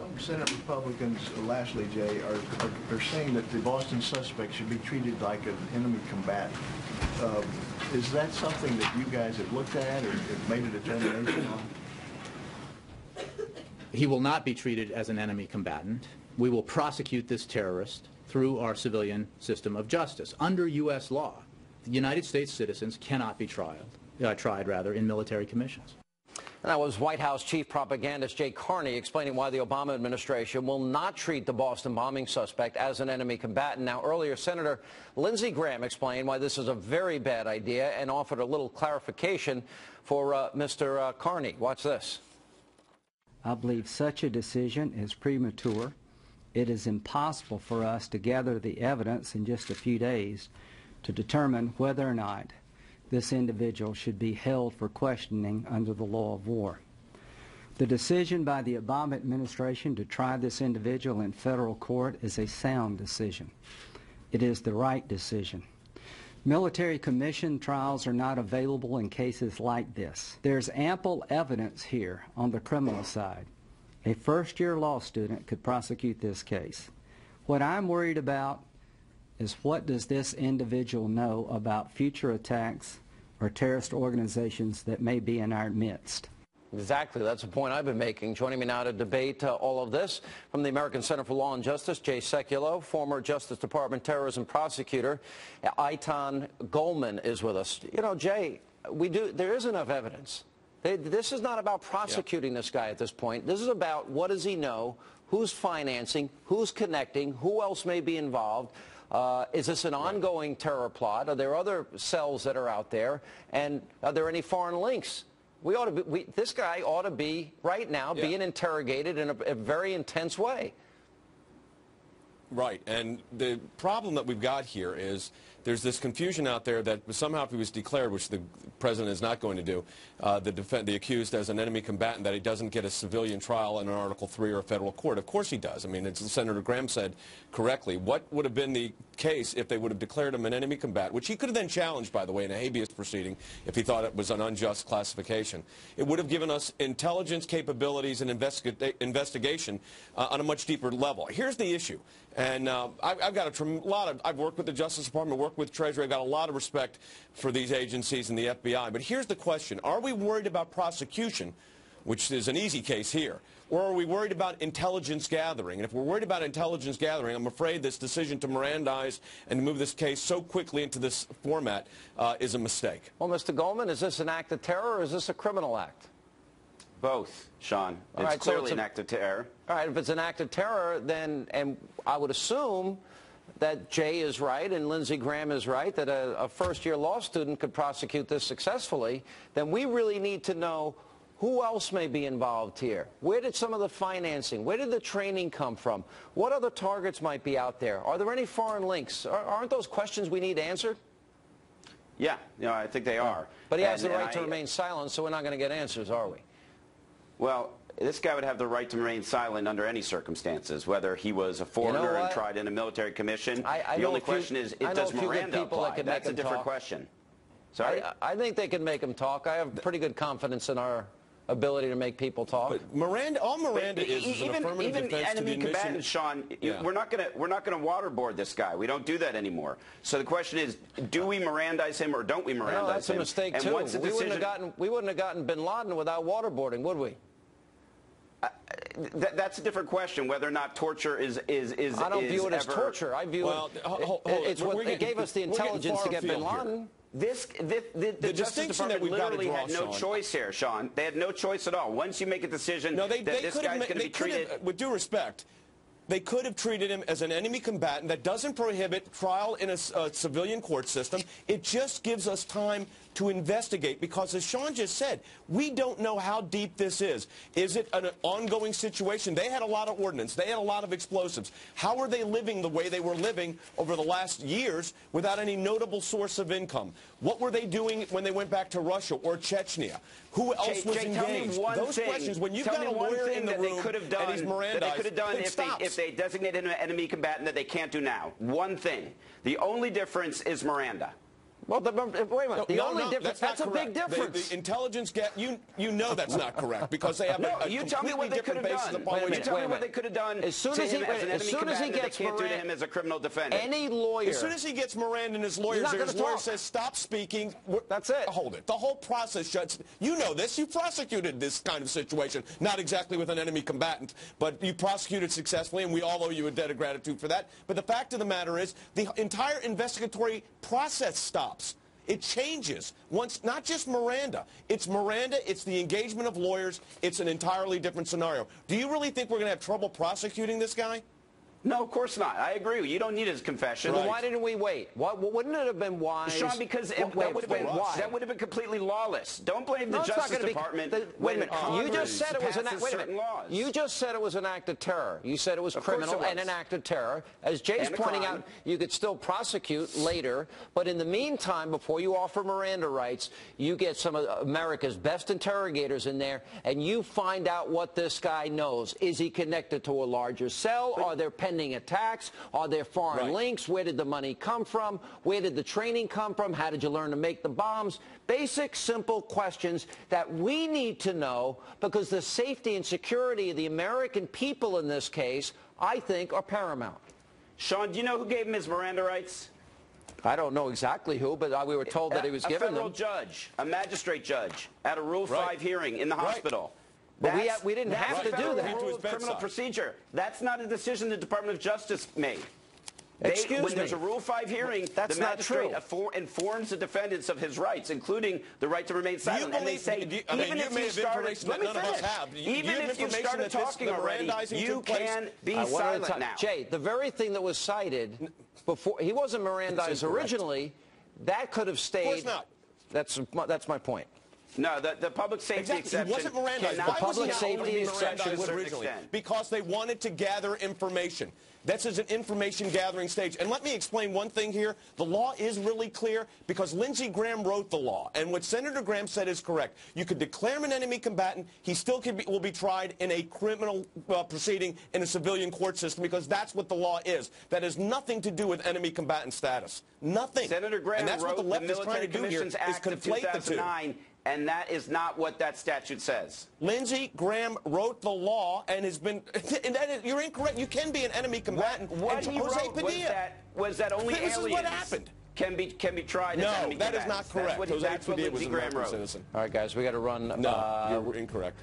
Some Senate Republicans, lastly, Jay, are saying that the Boston suspect should be treated like an enemy combatant. Is that something that you guys have looked at or have made a determination on? He will not be treated as an enemy combatant. We will prosecute this terrorist through our civilian system of justice. Under U.S. law, the United States citizens cannot be tried in military commissions. And that was White House chief propagandist Jay Carney explaining why the Obama administration will not treat the Boston bombing suspect as an enemy combatant. Now, earlier, Senator Lindsey Graham explained why this is a very bad idea and offered a little clarification for Mr. Carney. Watch this. I believe such a decision is premature. It is impossible for us to gather the evidence in just a few days to determine whether or not this individual should be held for questioning under the law of war. The decision by the Obama administration to try this individual in federal court is a sound decision. It is the right decision. Military commission trials are not available in cases like this. There's ample evidence here on the criminal side. A first-year law student could prosecute this case. What I'm worried about is what does this individual know about future attacks or terrorist organizations that may be in our midst. Exactly. That's the point I've been making. Joining me now to debate all of this from the American Center for Law and Justice, Jay Sekulow, former Justice Department terrorism prosecutor. Aitan Goelman is with us. You know, Jay, there is enough evidence. This is not about prosecuting this guy at this point. This is about what does he know, who's financing, who's connecting, who else may be involved. Is this an ongoing terror plot? Are there other cells that are out there? And are there any foreign links? This guy ought to be, right now, being interrogated in a very intense way. Right, and the problem that we've got here is there's this confusion out there that somehow if he was declared, which the president is not going to do, the accused as an enemy combatant, that he doesn't get a civilian trial in an Article 3 or a federal court. Of course he does. I mean, as Senator Graham said correctly, what would have been the case if they would have declared him an enemy combatant, which he could have then challenged, by the way, in a habeas proceeding if he thought it was an unjust classification. It would have given us intelligence capabilities and investigation on a much deeper level. Here's the issue. And I've got I've worked with the Justice Department, worked with Treasury. I've got a lot of respect for these agencies and the FBI. But here's the question. Are we worried about prosecution, which is an easy case here, or are we worried about intelligence gathering? And if we're worried about intelligence gathering, I'm afraid this decision to Mirandize and to move this case so quickly into this format is a mistake. Well, Mr. Goelman, is this an act of terror or is this a criminal act? Both, Sean. It's clearly an act of terror. All right, if it's an act of terror, then, and I would assume that Jay is right and Lindsey Graham is right, that a first-year law student could prosecute this successfully, then we really need to know who else may be involved here. Where did some of the financing, where did the training come from? What other targets might be out there? Are there any foreign links? Aren't those questions we need answered? Yeah, I think they are. But he has the right to remain silent, so we're not going to get answers, are we? Well, this guy would have the right to remain silent under any circumstances, whether he was a foreigner and tried in a military commission. The only question is, does Miranda apply? That's a different question. Sorry? I think they can make him talk. I have pretty good confidence in our ability to make people talk. But all Miranda is an affirmative defense to the admission. Combatants, Sean, we're not going to waterboard this guy. We don't do that anymore. So the question is, do we Mirandize him or don't we Mirandize him? That's a mistake too. We wouldn't have gotten Bin Laden without waterboarding, would we? That's a different question, whether or not torture is I don't view it as torture. I view it's what they gave us the intelligence to get Bin Laden. The Justice Department literally had no choice here, Sean. They had no choice at all. Once you make a decision that this guy's going to be treated... With due respect, they could have treated him as an enemy combatant. That doesn't prohibit trial in a civilian court system. It just gives us time to investigate, because as Sean just said, we don't know how deep this is. Is it an ongoing situation? They had a lot of ordnance. They had a lot of explosives. How are they living the way they were living over the last years without any notable source of income? What were they doing when they went back to Russia or Chechnya? Who else was engaged? Those questions, when you've got a lawyer in the room and he's Mirandized, if they designated an enemy combatant that they can't do now. One thing. The only difference is Miranda. Well, wait a minute. The only difference, that's a big correct. difference. The intelligence gap, you know that's not correct because they have a you tell me what completely they could different have basis done. upon which You tell me what they could have done as soon to as him as an enemy he combatant gets they can't do to him as a criminal defendant. Any lawyer. As soon as he gets Miranda and his lawyers, his lawyer says, stop speaking. That's it. Hold it. The whole process, Judge, you know this. You prosecuted this kind of situation. Not exactly with an enemy combatant, but you prosecuted successfully, and we all owe you a debt of gratitude for that. But the fact of the matter is, the entire investigatory process stops. It changes. Once, not just Miranda. It's Miranda, it's the engagement of lawyers, it's an entirely different scenario. Do you really think we're going to have trouble prosecuting this guy? No, of course not. I agree. You don't need his confession. Then why didn't we wait? Wouldn't it have been wise? Sean, because that would have been completely lawless. Don't blame the Justice Department. Wait a minute. You just said it was an act. Wait a minute. You just said it was an act of terror. You said it was criminal and an act of terror. As Jay's pointing out, you could still prosecute later, but in the meantime, before you offer Miranda rights, you get some of America's best interrogators in there, and you find out what this guy knows. Is he connected to a larger cell? Are there pending attacks? Are there foreign links? Where did the money come from? Where did the training come from? How did you learn to make the bombs? Basic, simple questions that we need to know because the safety and security of the American people in this case, I think, are paramount. Sean, do you know who gave him his Miranda rights? I don't know exactly who, but we were told that he was given them. A federal judge, a magistrate judge, at a Rule 5 hearing in the hospital. But we didn't have to do that. Rule of criminal procedure. That's not a decision the Department of Justice made. When there's a Rule 5 hearing, the magistrate informs the defendants of his rights, including the right to remain silent. And they say, even if you started, let me finish. Even if you started talking already, you can be silent now. Jay, the very thing that was cited before, he wasn't Mirandized originally, that could have stayed. Of course not. That's my point. No, the public safety exception. He wasn't Mirandized. The public safety exception was originally because they wanted to gather information. This is an information gathering stage. And let me explain one thing here. The law is really clear because Lindsey Graham wrote the law. And what Senator Graham said is correct. You could declare him an enemy combatant. He still will be tried in a criminal proceeding in a civilian court system because that's what the law is. That has nothing to do with enemy combatant status. Nothing. Senator Graham wrote the Military Commissions Act of 2009. And that is not what that statute says. Lindsey Graham wrote the law and has been. You're incorrect. You can be an enemy combatant. What he wrote was that only aliens. This is what happened. Can be tried as enemy combatants. No, that is not correct. That's what Lindsey Graham wrote. All right, guys, we got to run. No, you're incorrect.